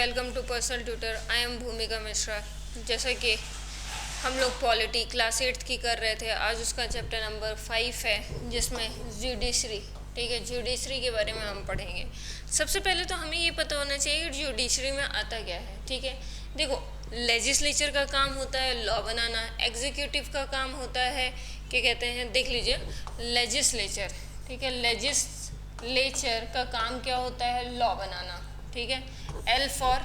Welcome to personal tutor. I am Bhumika Mishra. जैसा कि हम लोग पॉलिटी क्लास 8 की कर रहे थे, आज उसका चैप्टर नंबर 5 है जिसमें जुडिशरी, ठीक है, जुडिशरी के बारे में हम पढ़ेंगे। सबसे पहले तो हमें ये पता होना चाहिए कि जुडिशरी में आता क्या है। ठीक है, देखो, लेजिस्लेचर का काम होता है लॉ बनाना, एग्जीक्यूटिव का काम होता है क्या कहते हैं, देख लीजिए, लेजिस्लेचर। ठीक है, लेजिस्लेचर का काम क्या होता है, लॉ बनाना। ठीक है, एल फॉर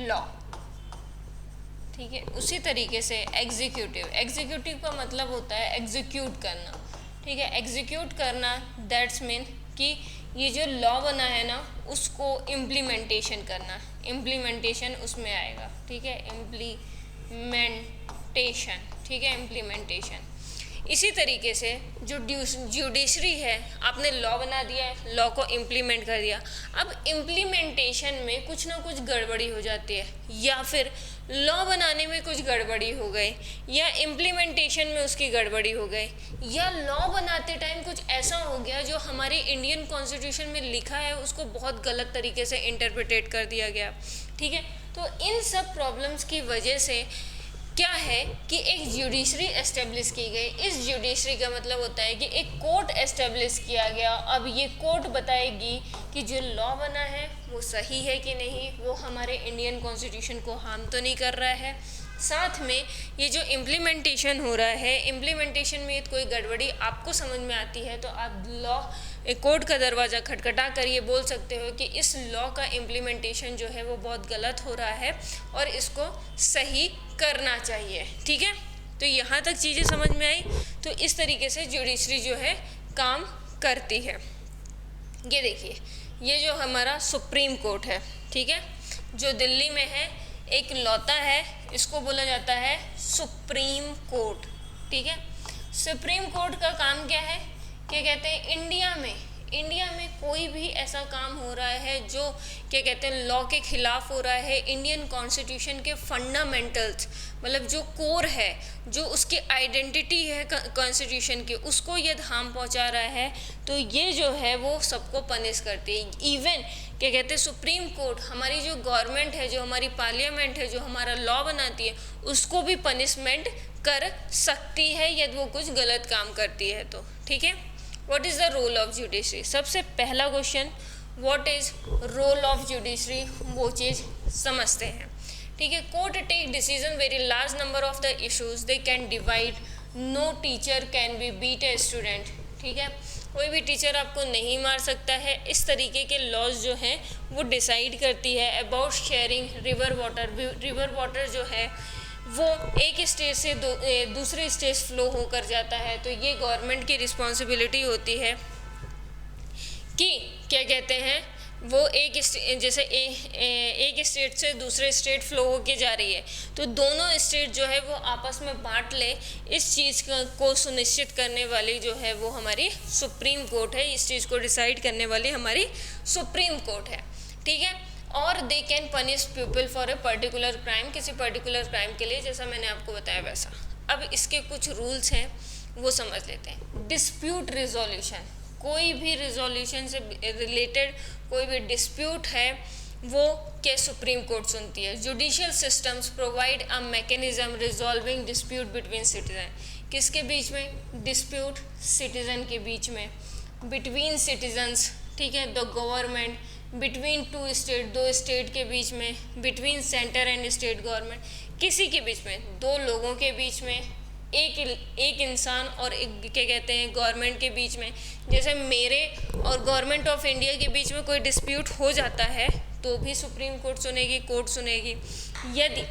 लॉ। ठीक है, उसी तरीके से एग्जीक्यूटिव का मतलब होता है एग्जीक्यूट करना। ठीक है, एग्जीक्यूट करना दैट्स मीन कि ये जो लॉ बना है ना उसको इम्प्लीमेंटेशन करना, इम्प्लीमेंटेशन उसमें आएगा। ठीक है, इम्प्लीमेंटेशन। ठीक है, इम्प्लीमेंटेशन। इसी तरीके से जो जुडिशरी है, आपने लॉ बना दिया है, लॉ को इम्प्लीमेंट कर दिया, अब इम्प्लीमेंटेशन में कुछ ना कुछ गड़बड़ी हो जाती है, या फिर लॉ बनाने में कुछ गड़बड़ी हो गई, या इम्प्लीमेंटेशन में उसकी गड़बड़ी हो गई, या लॉ बनाते टाइम कुछ ऐसा हो गया जो हमारे इंडियन कॉन्स्टिट्यूशन में लिखा है उसको बहुत गलत तरीके से इंटरप्रिटेट कर दिया गया। ठीक है, तो इन सब प्रॉब्लम्स की वजह से क्या है कि एक जुडिशरी एस्टेब्लिश की गई। इस जुडिशरी का मतलब होता है कि एक कोर्ट एस्टेब्लिश किया गया। अब ये कोर्ट बताएगी कि जो लॉ बना है वो सही है कि नहीं, वो हमारे इंडियन कॉन्स्टिट्यूशन को हार्म तो नहीं कर रहा है। साथ में ये जो इम्प्लीमेंटेशन हो रहा है, इम्प्लीमेंटेशन में कोई गड़बड़ी आपको समझ में आती है तो आप लॉ कोर्ट का दरवाज़ा खटखटा कर ये बोल सकते हो कि इस लॉ का इम्प्लीमेंटेशन जो है वो बहुत गलत हो रहा है और इसको सही करना चाहिए। ठीक है, तो यहाँ तक चीज़ें समझ में आई। तो इस तरीके से जुडिशरी जो है काम करती है। ये देखिए, ये जो हमारा सुप्रीम कोर्ट है, ठीक है, जो दिल्ली में है, एक लौता है, इसको बोला जाता है सुप्रीम कोर्ट। ठीक है, सुप्रीम कोर्ट का काम क्या है, क्या कहते हैं, इंडिया में कोई भी ऐसा काम हो रहा है जो क्या कहते हैं लॉ के खिलाफ हो रहा है, इंडियन कॉन्स्टिट्यूशन के फंडामेंटल्स, मतलब जो कोर है, जो उसकी आइडेंटिटी है कॉन्स्टिट्यूशन की, उसको यदि हार्म पहुंचा रहा है तो ये जो है वो सबको पनिश करती है। इवन क्या कहते हैं सुप्रीम कोर्ट हमारी जो गवर्नमेंट है, जो हमारी पार्लियामेंट है, जो हमारा लॉ बनाती है, उसको भी पनिशमेंट कर सकती है यदि वो कुछ गलत काम करती है तो। ठीक है, what is the role of judiciary. सबसे पहला question, what is role of judiciary, वो चीज़ समझते हैं। ठीक है, court take decision very large number of the issues they can divide, no teacher can be beat a student. ठीक है, कोई भी टीचर आपको नहीं मार सकता है। इस तरीके के लॉज जो हैं वो डिसाइड करती है about sharing river water. River water जो है वो एक स्टेट से दूसरे स्टेट फ्लो होकर जाता है, तो ये गवर्नमेंट की रिस्पॉन्सिबिलिटी होती है कि क्या कहते हैं वो एक स्टेट से दूसरे स्टेट फ्लो होके जा रही है तो दोनों स्टेट जो है वो आपस में बांट ले, इस चीज़ को सुनिश्चित करने वाली जो है वो हमारी सुप्रीम कोर्ट है। इस चीज़ को डिसाइड करने वाली हमारी सुप्रीम कोर्ट है। ठीक है, और they can punish people for a particular crime, किसी पर्टिकुलर क्राइम के लिए, जैसा मैंने आपको बताया वैसा। अब इसके कुछ रूल्स हैं वो समझ लेते हैं। डिस्प्यूट रिजोल्यूशन, कोई भी रिजोल्यूशन से रिलेटेड कोई भी डिस्प्यूट है वो क्या सुप्रीम कोर्ट सुनती है। Judicial systems provide a mechanism resolving dispute between citizen, किसके बीच में, डिस्प्यूट सिटीजन के बीच में, बिटवीन सिटीजन्स, ठीक है, the government, between two state, दो स्टेट के बीच में, between centre and state government, किसी के बीच में, दो लोगों के बीच में, एक इंसान और एक क्या कहते हैं गवर्नमेंट के बीच में। जैसे मेरे और गवर्नमेंट ऑफ इंडिया के बीच में कोई डिस्प्यूट हो जाता है तो भी सुप्रीम कोर्ट सुनेगी, कोर्ट सुनेगी। यदि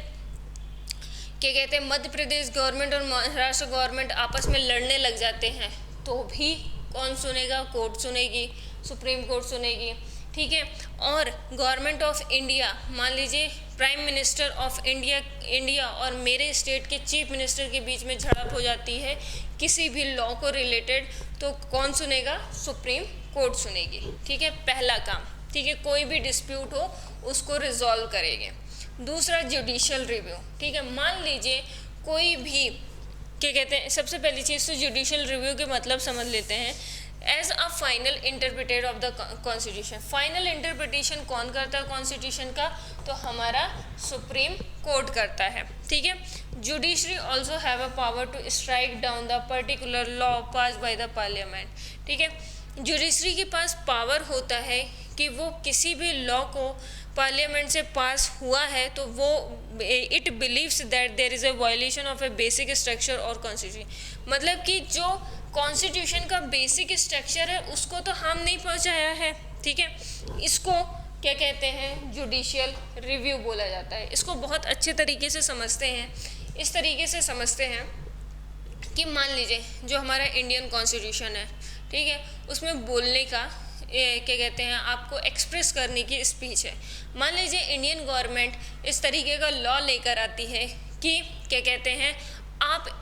क्या कहते हैं मध्य प्रदेश गवर्नमेंट और महाराष्ट्र गवर्नमेंट आपस में लड़ने लग जाते हैं तो भी कौन सुनेगा, कोर्ट सुनेगी, सुप्रीम कोर्ट सुनेगी। ठीक है, और गवर्नमेंट ऑफ इंडिया, मान लीजिए प्राइम मिनिस्टर ऑफ इंडिया और मेरे स्टेट के चीफ मिनिस्टर के बीच में झड़प हो जाती है किसी भी लॉ को रिलेटेड, तो कौन सुनेगा, सुप्रीम कोर्ट सुनेगी। ठीक है, पहला काम। ठीक है, कोई भी डिस्प्यूट हो उसको रिजॉल्व करेंगे। दूसरा, जुडिशियल रिव्यू। ठीक है, मान लीजिए कोई भी क्या कहते हैं, सबसे पहली चीज़ तो जुडिशियल रिव्यू के मतलब समझ लेते हैं। As a final interpreter of the constitution. Final interpretation कौन करता है कॉन्स्टिट्यूशन का? तो हमारा सुप्रीम कोर्ट करता है, ठीक है। Judiciary also have a power to strike down the particular law pass by the parliament, ठीक है। जुडिशरी के पास पावर होता है कि वो किसी भी लॉ को पार्लियामेंट से पास हुआ है तो वो it believes that there is a violation of a basic structure और कॉन्स्टिट्यूशन, मतलब कि जो कॉन्स्टिट्यूशन का बेसिक स्ट्रक्चर है उसको तो हार्म नहीं पहुंचाया है, ठीक है। इसको क्या कहते हैं? जुडिशियल रिव्यू बोला जाता है। इसको बहुत अच्छे तरीके से समझते हैं, इस तरीके से समझते हैं कि मान लीजिए जो हमारा इंडियन कॉन्स्टिट्यूशन है, ठीक है, उसमें बोलने का क्या कहते हैं, आपको एक्सप्रेस करने की स्पीच है। मान लीजिए इंडियन गवर्नमेंट इस तरीके का लॉ लेकर आती है कि क्या कहते हैं, आप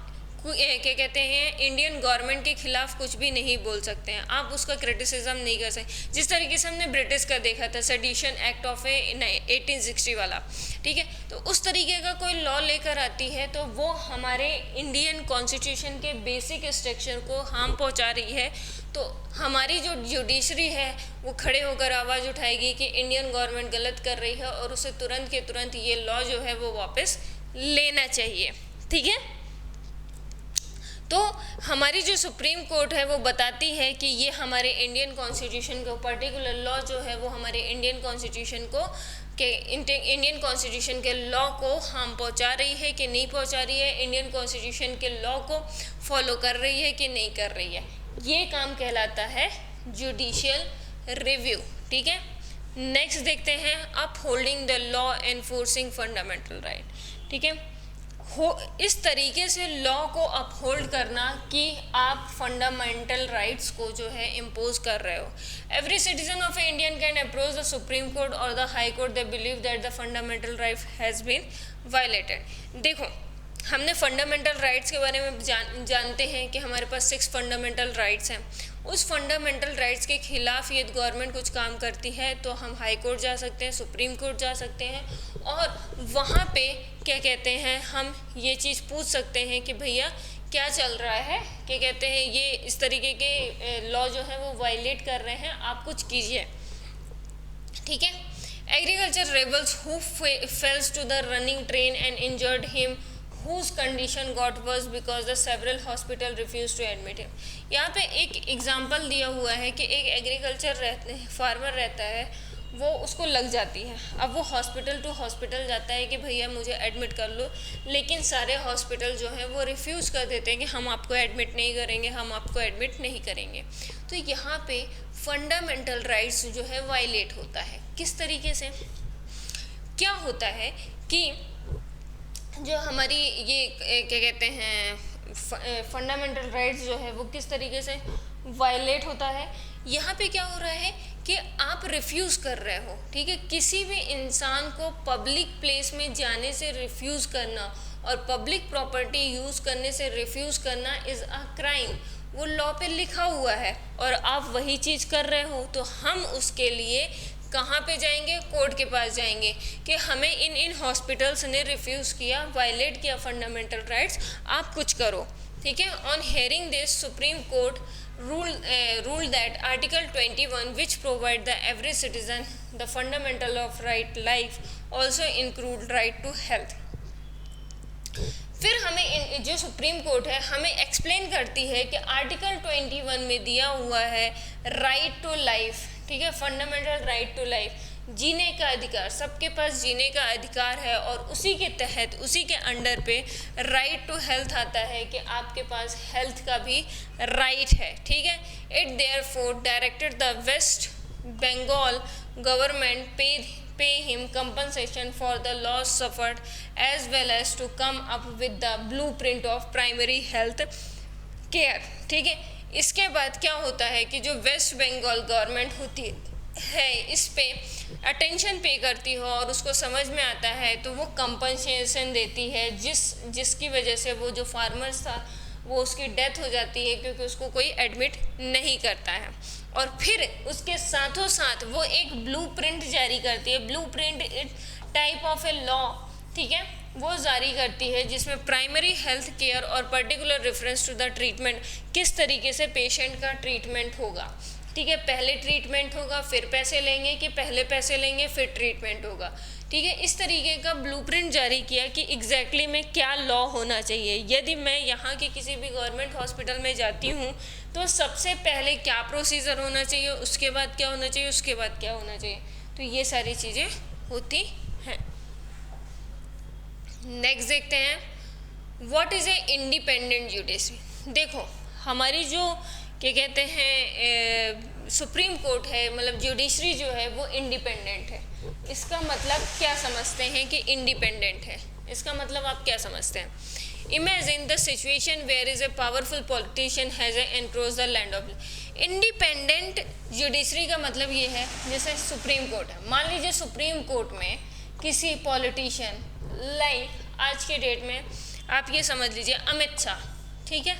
क्या कहते हैं इंडियन गवर्नमेंट के खिलाफ कुछ भी नहीं बोल सकते हैं, आप उसका क्रिटिसिज्म नहीं कर सकते। जिस तरीके से हमने ब्रिटिश का देखा था, सेडिशन एक्ट ऑफ 1860 वाला, ठीक है, तो उस तरीके का कोई लॉ लेकर आती है तो वो हमारे इंडियन कॉन्स्टिट्यूशन के बेसिक स्ट्रक्चर को हार्म पहुंचा रही है। तो हमारी जो जुडिशरी है वो खड़े होकर आवाज़ उठाएगी कि इंडियन गवर्नमेंट गलत कर रही है और उसे तुरंत के तुरंत ये लॉ जो है वो वापस लेना चाहिए, ठीक है। तो हमारी जो सुप्रीम कोर्ट है वो बताती है कि ये हमारे इंडियन कॉन्स्टिट्यूशन को, पर्टिकुलर लॉ जो है वो हमारे इंडियन कॉन्स्टिट्यूशन को इंडियन कॉन्स्टिट्यूशन के लॉ को हार्म पहुंचा रही है कि नहीं पहुंचा रही है, इंडियन कॉन्स्टिट्यूशन के लॉ को फॉलो कर रही है कि नहीं कर रही है। ये काम कहलाता है जुडिशियल रिव्यू, ठीक है। नेक्स्ट देखते हैं upholding the law enforcing fundamental right, ठीक है। इस तरीके से लॉ को अपहोल्ड करना कि आप फंडामेंटल राइट्स को जो है इम्पोज कर रहे हो। Every citizen of Indian can approach the supreme court और the high court they believe that the fundamental right has been violated. देखो, हमने फंडामेंटल राइट्स के बारे में जानते हैं कि हमारे पास 6 फंडामेंटल राइट्स हैं। उस फंडामेंटल राइट्स के खिलाफ यदि गवर्नमेंट कुछ काम करती है तो हम हाई कोर्ट जा सकते हैं, सुप्रीम कोर्ट जा सकते हैं और वहाँ पे क्या कहते हैं, हम ये चीज़ पूछ सकते हैं कि भैया क्या चल रहा है, क्या कहते हैं, ये इस तरीके के लॉ जो है वो वायलेट कर रहे हैं, आप कुछ कीजिए, ठीक है। Agriculture rebels who fells to the running train and injured him whose condition got worse because the several hospital refused to admit him। यहाँ पे एक एग्जांपल दिया हुआ है कि एक फार्मर रहता है, वो उसको लग जाती है, अब वो हॉस्पिटल टू हॉस्पिटल जाता है कि भैया मुझे एडमिट कर लो, लेकिन सारे हॉस्पिटल जो हैं वो रिफ्यूज़ कर देते हैं कि हम आपको एडमिट नहीं करेंगे, हम आपको एडमिट नहीं करेंगे। तो यहाँ पे फंडामेंटल राइट्स जो है वायलेट होता है। किस तरीके से क्या होता है कि जो हमारी ये क्या कहते हैं फंडामेंटल राइट्स जो है वो किस तरीके से वायलेट होता है। यहाँ पे क्या हो रहा है कि आप रिफ्यूज़ कर रहे हो, ठीक है। किसी भी इंसान को पब्लिक प्लेस में जाने से रिफ्यूज़ करना और पब्लिक प्रॉपर्टी यूज़ करने से रिफ्यूज़ करना इज़ अ क्राइम। वो लॉ पे लिखा हुआ है और आप वही चीज़ कर रहे हो, तो हम उसके लिए कहाँ पे जाएंगे? कोर्ट के पास जाएंगे कि हमें इन हॉस्पिटल्स ने रिफ्यूज़ किया, वायलेट किया फंडामेंटल राइट्स, आप कुछ करो, ठीक है। On hearing this supreme court ruled that Article 21 which provide the every citizen the fundamental of right life also include right to health। फिर हमें जो सुप्रीम कोर्ट है हमें एक्सप्लेन करती है कि आर्टिकल 21 में दिया हुआ है राइट टू लाइफ, ठीक है, फंडामेंटल राइट टू लाइफ, जीने का अधिकार, सबके पास जीने का अधिकार है और उसी के तहत उसी के अंडर पे राइट टू हेल्थ आता है कि आपके पास हेल्थ का भी राइट है, ठीक है। It therefore directed the West Bengal government pay him compensation for the loss suffered as well as to come up with the blueprint of primary health care, ठीक है। इसके बाद क्या होता है कि जो वेस्ट बंगाल गवर्नमेंट होती है इस पे अटेंशन पे करती हो और उसको समझ में आता है तो वो कंपनसेशन देती है, जिसकी वजह से वो जो फार्मर्स था वो उसकी डेथ हो जाती है क्योंकि उसको कोई एडमिट नहीं करता है। और फिर उसके साथों साथ वो एक ब्लूप्रिंट जारी करती है। Blueprint type of a law, ठीक है, वो जारी करती है जिसमें प्राइमरी हेल्थ केयर और particular reference to the treatment, किस तरीके से पेशेंट का ट्रीटमेंट होगा। ठीक है, पहले ट्रीटमेंट होगा फिर पैसे लेंगे कि पहले पैसे लेंगे फिर ट्रीटमेंट होगा। ठीक है, इस तरीके का ब्लूप्रिंट जारी किया कि एग्जैक्टली में क्या लॉ होना चाहिए। यदि मैं यहाँ के किसी भी गवर्नमेंट हॉस्पिटल में जाती हूँ तो सबसे पहले क्या प्रोसीजर होना चाहिए, उसके बाद क्या होना चाहिए, उसके बाद क्या होना चाहिए, तो ये सारी चीज़ें होती हैं। नेक्स्ट देखते हैं what is a independent judiciary. देखो हमारी जो क्या कहते हैं सुप्रीम कोर्ट है, मतलब जुडिशरी जो है वो इंडिपेंडेंट है। इसका मतलब क्या समझते हैं कि इंडिपेंडेंट है, इसका मतलब आप क्या समझते हैं। Imagine the situation where is a powerful politician has encroach the land of. Independent judiciary का मतलब ये है, जैसे सुप्रीम कोर्ट है, मान लीजिए सुप्रीम कोर्ट में किसी पॉलिटिशियन, लाइक आज के डेट में आप ये समझ लीजिए अमित शाह, ठीक है,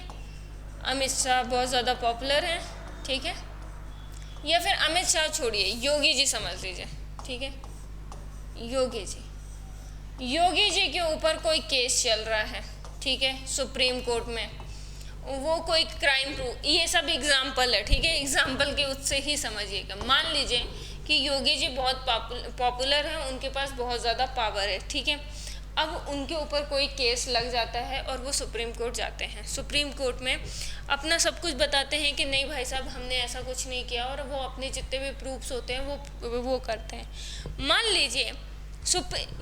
अमित शाह बहुत ज़्यादा पॉपुलर है, ठीक है, या फिर अमित शाह छोड़िए योगी जी समझ लीजिए, ठीक है, योगी जी के ऊपर कोई केस चल रहा है, ठीक है, सुप्रीम कोर्ट में, वो कोई क्राइम प्रूफ, ये सब एग्जाम्पल है, ठीक है, एग्जाम्पल के उससे ही समझिएगा। मान लीजिए कि योगी जी बहुत पॉपुलर है, उनके पास बहुत ज़्यादा पावर है, ठीक है, अब उनके ऊपर कोई केस लग जाता है और वो सुप्रीम कोर्ट जाते हैं। सुप्रीम कोर्ट में अपना सब कुछ बताते हैं कि नहीं भाई साहब हमने ऐसा कुछ नहीं किया, और वो अपने जितने भी प्रूफ्स होते हैं वो करते हैं। मान लीजिए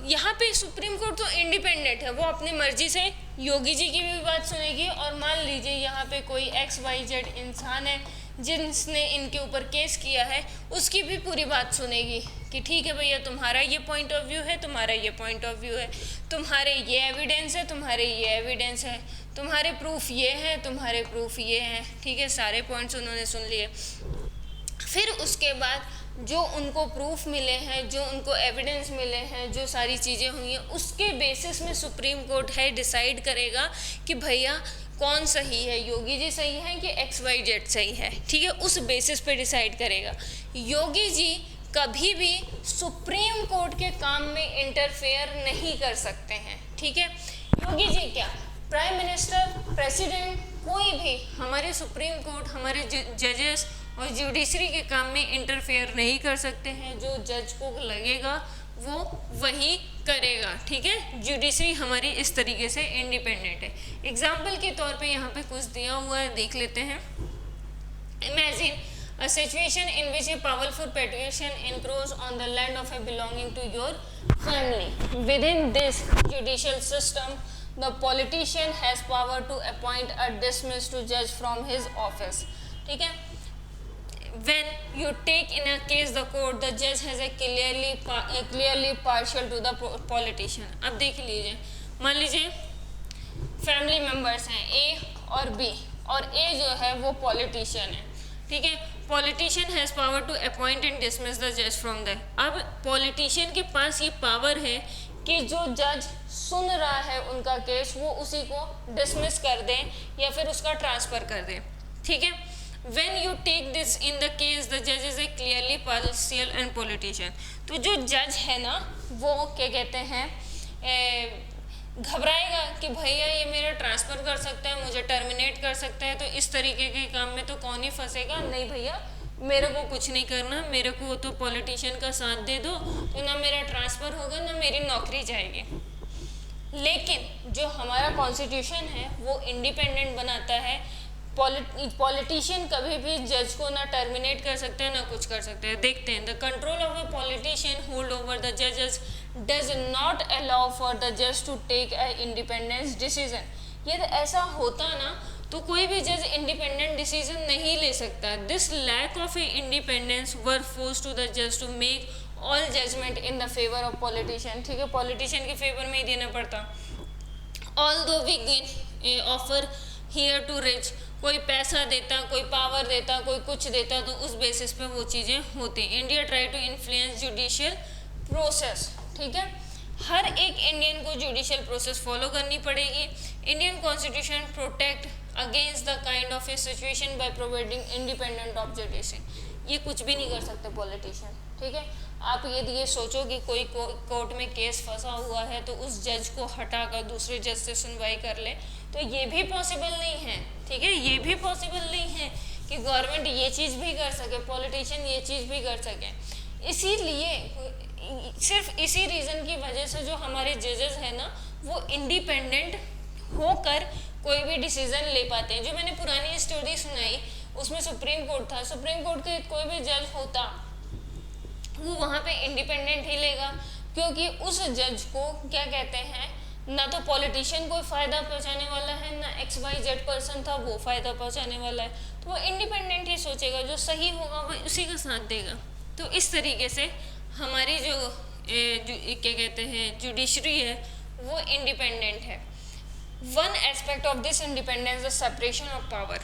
यहाँ पे सुप्रीम कोर्ट तो इंडिपेंडेंट है, वो अपनी मर्जी से योगी जी की भी बात सुनेगी, और मान लीजिए यहाँ पे कोई XYZ इंसान है जिसने इनके ऊपर केस किया है, उसकी भी पूरी बात सुनेगी कि ठीक है भैया तुम्हारा ये पॉइंट ऑफ व्यू है, तुम्हारा ये पॉइंट ऑफ व्यू है, तुम्हारे ये एविडेंस है, तुम्हारे ये एविडेंस है, तुम्हारे प्रूफ ये है, तुम्हारे प्रूफ ये हैं, ठीक है, सारे पॉइंट्स उन्होंने सुन लिए। फिर उसके बाद जो उनको प्रूफ मिले हैं, जो उनको एविडेंस मिले हैं, जो सारी चीज़ें हुई हैं, उसके बेसिस में सुप्रीम कोर्ट है डिसाइड करेगा कि भैया कौन सही है, योगी जी सही है कि XYZ सही है, ठीक है, उस बेसिस पे डिसाइड करेगा। योगी जी कभी भी सुप्रीम कोर्ट के काम में इंटरफेयर नहीं कर सकते हैं, ठीक है, योगी जी क्या प्राइम मिनिस्टर, प्रेसिडेंट, कोई भी हमारे सुप्रीम कोर्ट, हमारे जजेस और जुडिशरी के काम में इंटरफेयर नहीं कर सकते हैं। जो जज को लगेगा वो वही करेगा, ठीक है, जुडिशरी हमारी इस तरीके से इंडिपेंडेंट है। एग्जाम्पल के तौर पे यहाँ पे कुछ दिया हुआ है, देख लेते हैं। Imagine a situation in which a powerful petition encroaches on the land of a belonging to your family. Within this judicial system, the politician has power to appoint a dismissed judge from his office. ठीक है, when you take in a case the court, the judge has a clearly partial to the politician. अब देख लीजिए, मान लीजिए family members हैं A और B, और A जो है वो पॉलिटिशियन है, ठीक है, politician has power to appoint and dismiss the जज फ्रॉम द। अब पॉलिटिशियन के पास ये पावर है कि जो जज सुन रहा है उनका केस वो उसी को डिसमिस कर दें या फिर उसका ट्रांसफ़र कर दें, ठीक है। When you take this in the case, the judge is a clearly partial and politician. तो जो जज है ना वो क्या कहते हैं घबराएगा कि भैया ये मेरा ट्रांसफ़र कर सकता है, मुझे टर्मिनेट कर सकता है, तो इस तरीके के काम में तो कौन ही फंसेगा। नहीं भैया मेरे को कुछ नहीं करना, मेरे को तो पॉलिटिशियन का साथ दे दो, तो ना मेरा ट्रांसफ़र होगा ना मेरी नौकरी जाएगी। लेकिन जो हमारा कॉन्स्टिट्यूशन है वो इंडिपेंडेंट बनाता है, पॉलिटिशियन कभी भी जज को ना टर्मिनेट कर सकते हैं ना कुछ कर सकते हैं। देखते हैं, the control of a politician hold over the जजेस does not allow for the जज to take a independence decision. यदि ऐसा होता ना तो कोई भी जज इंडिपेंडेंट डिसीजन नहीं ले सकता। This lack of a independence were force to the जज to make all judgement in the favour of politician, ठीक है, पॉलिटिशियन के फेवर में ही देना पड़ता। Although we gain offer here to rich, कोई पैसा देता, कोई पावर देता, कोई कुछ देता, तो उस बेसिस पे वो चीज़ें होती। India try to influence judicial process, ठीक है, हर एक इंडियन को जुडिशियल प्रोसेस फॉलो करनी पड़ेगी। Indian constitution protect against the kind of A situation by providing independent of judiciary. ये कुछ भी नहीं कर सकते पॉलिटिशियन, ठीक है। आप यदि ये सोचो कि कोई कोर्ट में केस फंसा हुआ है तो उस जज को हटाकर दूसरे जज से सुनवाई कर ले, तो ये भी पॉसिबल नहीं है, ठीक है। ये भी पॉसिबल नहीं है कि गवर्नमेंट ये चीज़ भी कर सके, पॉलिटिशियन ये चीज़ भी कर सके। इसीलिए सिर्फ इसी रीज़न की वजह से जो हमारे जजेस हैं ना, वो इंडिपेंडेंट होकर कोई भी डिसीजन ले पाते हैं। जो मैंने पुरानी स्टोरी सुनाई उसमें सुप्रीम कोर्ट था, सुप्रीम कोर्ट के कोई भी जज होता वो वहाँ पे इंडिपेंडेंट ही लेगा, क्योंकि उस जज को क्या कहते हैं, ना तो पॉलिटिशियन कोई फ़ायदा पहुँचाने वाला है, ना XYZ पर्सन था वो फ़ायदा पहुँचाने वाला है, तो वो इंडिपेंडेंट ही सोचेगा, जो सही होगा वो उसी का साथ देगा। तो इस तरीके से हमारी जो क्या कहते हैं जुडिशरी है वो इंडिपेंडेंट है। One aspect of this independence the separation of power,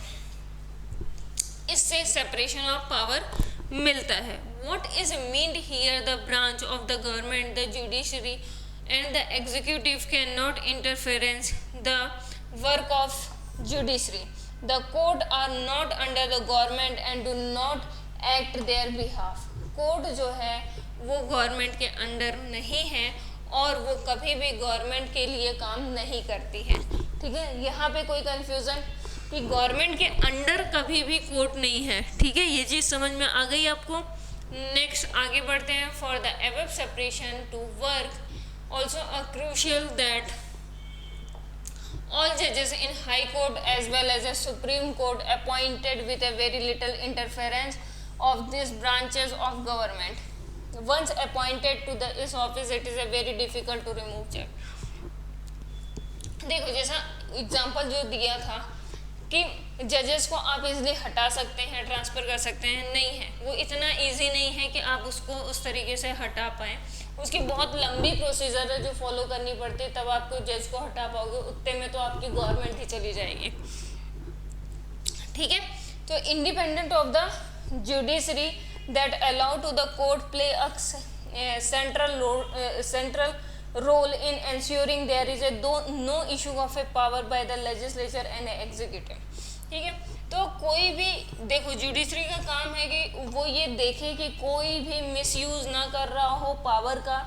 इससे सेपरेशन ऑफ पावर मिलता है। What is meant here, the branch of the government, the judiciary and the executive cannot interference the work of judiciary. The court are not under the government and do not act their behalf. Court जो है वो government के under नहीं है और वो कभी भी गवर्नमेंट के लिए काम नहीं करती है, ठीक है। यहाँ पे कोई कंफ्यूजन कि गवर्नमेंट के अंडर कभी भी कोर्ट नहीं है, ठीक है। ये चीज़ समझ में आ गई आपको। नेक्स्ट आगे बढ़ते हैं। For the above separation to work also a crucial that all judges in high court as well as a supreme court appointed with a very little interference of these branches of government. Once appointed to this office, it is a very difficult to remove check. देखो जैसा example जो दिया था कि जजेस को आप easily हटा सकते हैं, ट्रांसफ़र कर सकते हैं, नहीं है वो इतना इजी नहीं है कि आप उसको उस तरीके से हटा पाएँ। उसकी बहुत लंबी प्रोसीजर है जो फॉलो करनी पड़ती है, तब आपको जज को हटा पाओगे। उतने में तो आपकी गवर्नमेंट ही चली जाएगी, ठीक है। तो independent of the judiciary that allow to the court play a central role in ensuring there is a no issue of a power by the legislature and executive, ठीक है। तो कोई भी देखो जुडिशरी का काम है कि वो ये देखे कि कोई भी मिसयूज ना कर रहा हो पावर का,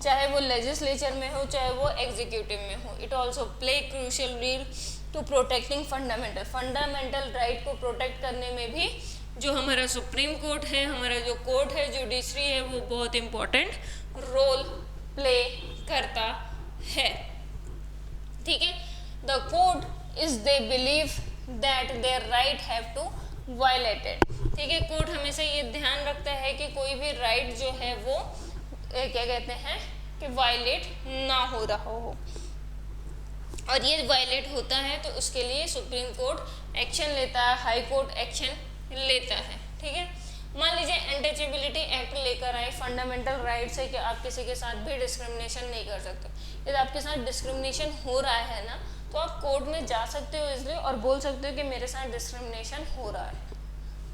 चाहे वो लेजिस्लेचर में हो चाहे वो एग्जीक्यूटिव में हो। It also play crucial role to protecting fundamental right को प्रोटेक्ट करने में भी जो हमारा सुप्रीम कोर्ट है, हमारा जो कोर्ट है जुडिशरी है, वो बहुत इम्पोर्टेंट रोल प्ले करता है, ठीक है। The court is they believe that their right have to violated, ठीक है। कोर्ट हमेशा ये ध्यान रखता है कि कोई भी राइट जो है वो क्या कहते हैं कि वायलेट ना हो रहा हो, और ये वायलेट होता है तो उसके लिए सुप्रीम कोर्ट एक्शन लेता है, हाई कोर्ट एक्शन लेता है, ठीक है। मान लीजिए अनटचेबिलिटी एक्ट लेकर आए, फंडामेंटल राइट्स है कि आप किसी के साथ भी डिस्क्रिमिनेशन नहीं कर सकते। यदि आपके साथ डिस्क्रिमिनेशन हो रहा है ना तो आप कोर्ट में जा सकते हो इसलिए और बोल सकते हो कि मेरे साथ डिस्क्रिमिनेशन हो रहा है,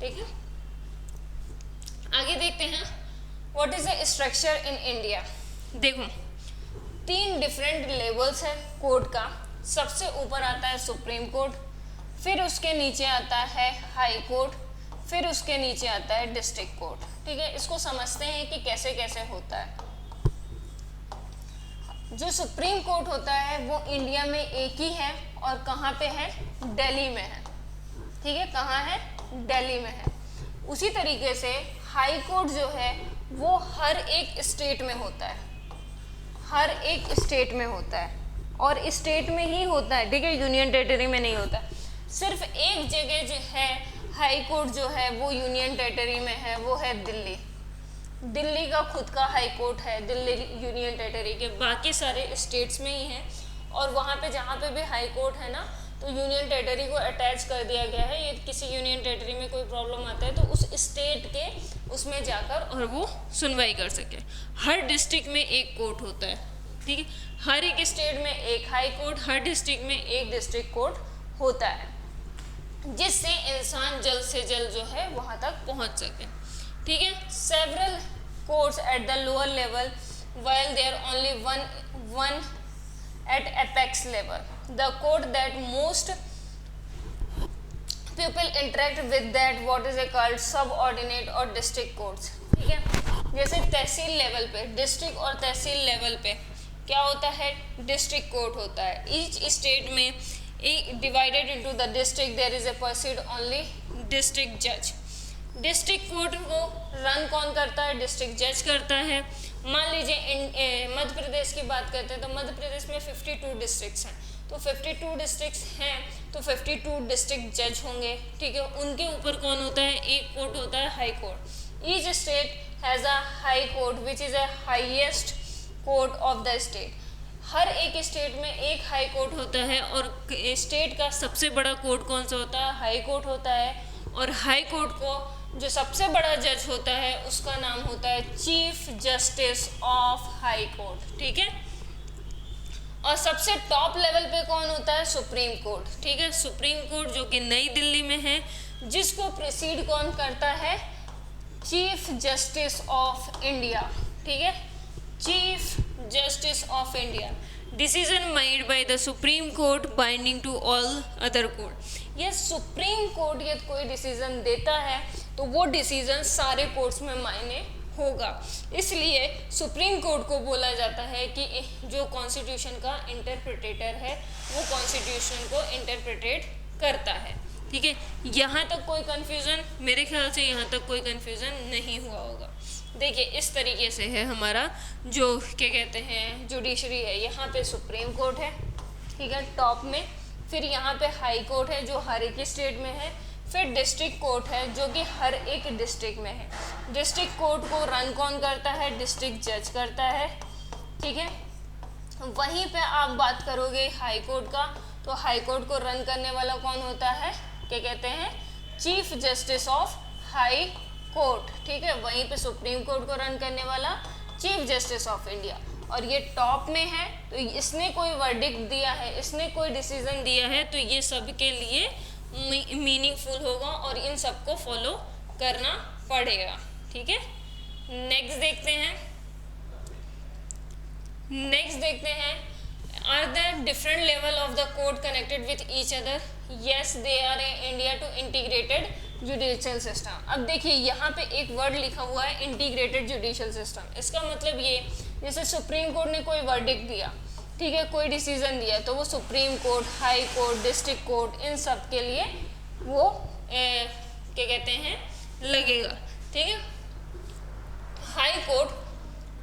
ठीक है। आगे देखते हैं what is the structure in India. देखो 3 डिफरेंट लेवल्स है कोर्ट का। सबसे ऊपर आता है सुप्रीम कोर्ट, फिर उसके नीचे आता है हाई कोर्ट, फिर उसके नीचे आता है डिस्ट्रिक्ट कोर्ट, ठीक है। इसको समझते हैं कि कैसे कैसे होता है। जो सुप्रीम कोर्ट होता है वो इंडिया में एक ही है और कहाँ पे है, दिल्ली में है, ठीक है। कहाँ है, दिल्ली में है। उसी तरीके से हाई कोर्ट जो है वो हर एक स्टेट में होता है, हर एक स्टेट में होता है और स्टेट में ही होता है, ठीक है। यूनियन टेरिटरी में नहीं होता। सिर्फ एक जगह जो है हाई कोर्ट जो है वो यूनियन टेरिटरी में है, वो है दिल्ली। दिल्ली का खुद का हाई कोर्ट है, दिल्ली यूनियन टेरिटरी के, बाकी सारे स्टेट्स में ही हैं। और वहाँ पे जहाँ पे भी हाई कोर्ट है ना तो यूनियन टेरिटरी को अटैच कर दिया गया है। ये किसी यूनियन टेरिटरी में कोई प्रॉब्लम आता है तो उस स्टेट के उसमें जाकर और वो सुनवाई कर सके। हर डिस्ट्रिक्ट में एक कोर्ट होता है, ठीक है। हर एक स्टेट में एक हाई कोर्ट, हर डिस्ट्रिक्ट में एक डिस्ट्रिक्ट कोर्ट होता है, जिससे इंसान जल्द से जल्द जो है वहाँ तक पहुँच सके, ठीक है। Several courts at the lower level while there only one at apex level. The court that most people interact with that what is called subordinate or district courts, ठीक है। जैसे तहसील लेवल पे, डिस्ट्रिक्ट और तहसील लेवल पे क्या होता है, district court होता है। ईच स्टेट में divided into the district there is a presided only district जज। डिस्ट्रिक्ट कोर्ट को रन कौन करता है, डिस्ट्रिक्ट जज करता है। मान लीजिए मध्य प्रदेश की बात करते हैं तो मध्य प्रदेश में 52 डिस्ट्रिक्ट्स हैं, तो 52 डिस्ट्रिक्ट्स हैं तो 52 डिस्ट्रिक्ट जज होंगे, ठीक है। उनके ऊपर कौन होता है, एक कोर्ट होता है high court. Each state has a high court which is a highest court of the state. हर एक स्टेट में एक हाई कोर्ट होता है और स्टेट का सबसे बड़ा कोर्ट कौन सा होता है, हाई कोर्ट होता है। और हाई कोर्ट को जो सबसे बड़ा जज होता है उसका नाम होता है chief justice of high court, ठीक है। और सबसे टॉप लेवल पे कौन होता है, सुप्रीम कोर्ट, ठीक है। सुप्रीम कोर्ट जो कि नई दिल्ली में है, जिसको प्रीसीड कौन करता है, चीफ जस्टिस ऑफ इंडिया, ठीक है, chief justice of India. Decision made by the supreme court binding to all other court. ये सुप्रीम कोर्ट यदि कोई डिसीजन देता है तो वो डिसीजन सारे कोर्ट्स में मायने होगा, इसलिए सुप्रीम कोर्ट को बोला जाता है कि जो कॉन्स्टिट्यूशन का इंटरप्रिटेटर है वो कॉन्स्टिट्यूशन को इंटरप्रिटेट करता है, ठीक है। यहाँ तक कोई कन्फ्यूज़न, मेरे ख्याल से यहाँ तक कोई कन्फ्यूज़न नहीं हुआ होगा। देखिए इस तरीके से है हमारा जो क्या कहते हैं जुडिशरी है। यहाँ पे सुप्रीम कोर्ट है, ठीक है, टॉप में। फिर यहाँ पे हाई कोर्ट है जो हर एक स्टेट में है। फिर डिस्ट्रिक्ट कोर्ट है जो कि हर एक डिस्ट्रिक्ट में है। डिस्ट्रिक्ट कोर्ट को रन कौन करता है, डिस्ट्रिक्ट जज करता है, ठीक है। वहीं पे आप बात करोगे हाई कोर्ट का, तो हाई कोर्ट को रन करने वाला कौन होता है, क्या कहते हैं, chief justice of high court, ठीक है। वहीं पे सुप्रीम कोर्ट को रन करने वाला चीफ जस्टिस ऑफ इंडिया। और ये टॉप में है तो इसने कोई वर्डिक्ट दिया है, इसने कोई डिसीजन दिया है, तो ये सब के लिए मीनिंगफुल होगा और इन सबको फॉलो करना पड़ेगा, ठीक है। नेक्स्ट देखते हैं are the different level of the court connected with each other. Yes they are in India to integrated judicial system. अब देखिए यहाँ पे एक वर्ड लिखा हुआ है इंटीग्रेटेड जुडिशियल सिस्टम। इसका मतलब ये, जैसे सुप्रीम कोर्ट ने कोई वर्डिक्ट दिया, ठीक है, कोई डिसीजन दिया, तो वो supreme court, high court, district court, इन सब के लिए वो क्या कहते हैं लगेगा, ठीक है। High court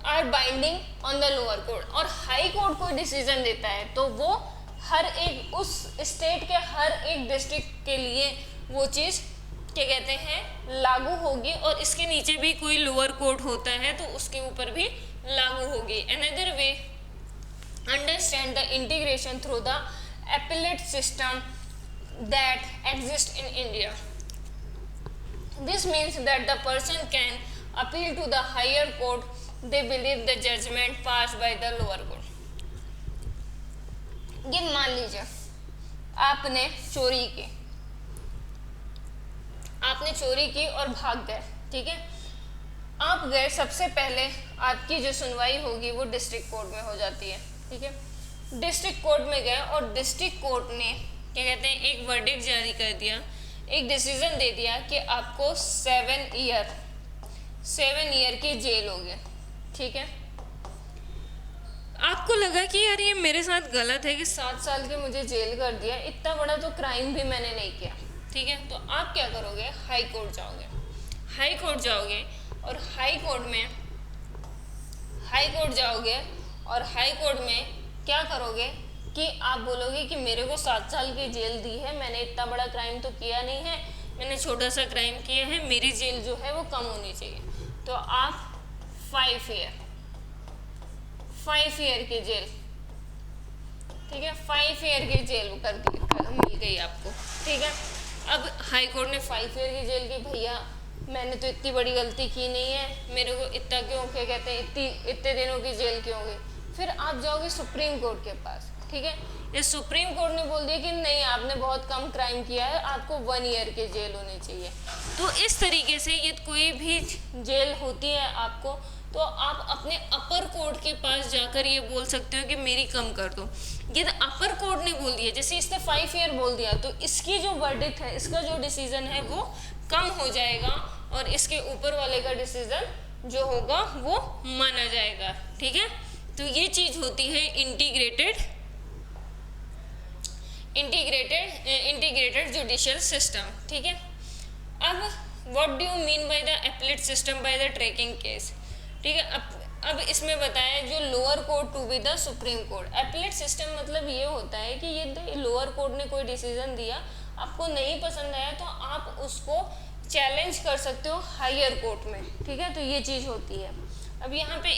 are binding on the lower court. और हाई कोर्ट कोई डिसीजन देता है तो वो हर एक उस स्टेट के हर एक डिस्ट्रिक्ट के लिए वो चीज़ क्या कहते हैं लागू होगी, और इसके नीचे भी कोई लोअर कोर्ट होता है तो उसके ऊपर भी लागू होगी। Another way understand the integration through the appellate system that exists in India. This means that the person can appeal to the higher court they believe the judgment passed by the lower court. ये मान लीजिए आपने चोरी की और भाग गए, ठीक है। आप गए, सबसे पहले आपकी जो सुनवाई होगी वो डिस्ट्रिक्ट कोर्ट में हो जाती है, ठीक है। डिस्ट्रिक्ट कोर्ट में गए और डिस्ट्रिक्ट कोर्ट ने क्या कहते हैं एक वर्डिक्ट जारी कर दिया, एक डिसीजन दे दिया कि आपको 7 ईयर की जेल होगी, ठीक है। आपको लगा कि यार ये मेरे साथ गलत है कि 7 साल के मुझे जेल कर दिया, इतना बड़ा तो क्राइम भी मैंने नहीं किया, ठीक है। तो आप क्या करोगे, हाई कोर्ट जाओगे और हाई कोर्ट में क्या करोगे कि आप बोलोगे कि मेरे को 7 साल की जेल दी है, मैंने इतना बड़ा क्राइम तो किया नहीं है, मैंने छोटा सा क्राइम किया है, मेरी जेल जो है वो कम होनी चाहिए। तो आप 5 ईयर की जेल, ठीक है, 5 ईयर की जेल मिल गई आपको, ठीक है। अब हाई कोर्ट ने 5 ईयर की जेल की, भैया मैंने तो इतनी बड़ी गलती की नहीं है, मेरे को इतना क्यों क्या कहते हैं इतने दिनों की जेल क्यों गई। फिर आप जाओगे सुप्रीम कोर्ट के पास, ठीक है। ये सुप्रीम कोर्ट ने बोल दिया कि नहीं आपने बहुत कम क्राइम किया है, आपको 1 ईयर की जेल होनी चाहिए। तो इस तरीके से ये कोई भी जेल होती है आपको, तो आप अपने अपर कोर्ट के पास जाकर ये बोल सकते हो कि मेरी कम कर दो। ये अपर कोर्ट ने बोल दिया, जैसे इसने 5 ईयर बोल दिया, तो इसकी जो वर्डिक्ट है, इसका जो डिसीजन है वो कम हो जाएगा और इसके ऊपर वाले का डिसीजन जो होगा वो माना जाएगा। ठीक है, तो ये चीज़ होती है इंटीग्रेटेड जुडिशियल सिस्टम। ठीक है, अब what do you mean by the appellate system by the tracking case. ठीक है, अब इसमें बताया जो lower court to be the supreme court. Appellate system मतलब ये होता है कि ये लोअर कोर्ट ने कोई डिसीजन दिया, आपको नहीं पसंद आया तो आप उसको चैलेंज कर सकते हो हायर कोर्ट में। ठीक है, तो ये चीज़ होती है। अब यहाँ पे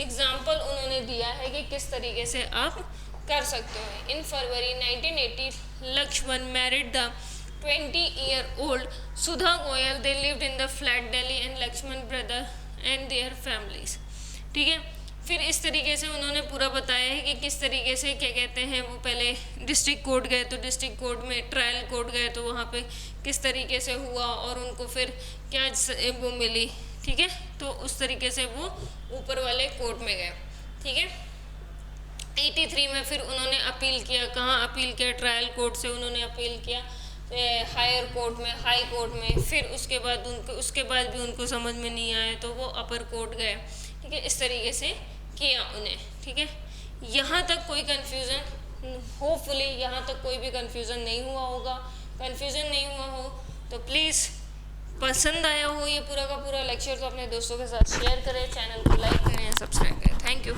एग्जाम्पल उन्होंने दिया है कि किस तरीके से आप कर सकते हो। In February 1980 Laxman married the 20-year-old Sudha Goyal. They lived in the flat Delhi and Laxman brother and their families. ठीक है, फिर इस तरीके से उन्होंने पूरा बताया है कि किस तरीके से क्या कहते हैं, वो पहले डिस्ट्रिक्ट कोर्ट गए तो डिस्ट्रिक्ट कोर्ट में, ट्रायल कोर्ट गए तो वहाँ पे किस तरीके से हुआ और उनको फिर क्या वो मिली। ठीक है, तो उस तरीके से वो ऊपर वाले कोर्ट में गए। ठीक है, 83 में फिर उन्होंने अपील किया। कहाँ अपील किया? ट्रायल कोर्ट से उन्होंने अपील किया हायर कोर्ट में, हाई कोर्ट में। फिर उसके बाद भी उनको समझ में नहीं आया तो वो अपर कोर्ट गए। ठीक है, इस तरीके से किया उन्हें। ठीक है, यहाँ तक कोई कन्फ्यूज़न, होपफुली यहाँ तक कोई भी कन्फ्यूज़न नहीं हुआ होगा। कन्फ्यूज़न नहीं हुआ हो तो प्लीज़, पसंद आया हो ये पूरा का पूरा लेक्चर तो अपने दोस्तों के साथ शेयर करें, चैनल को लाइक करें, सब्सक्राइब करें। Thank you.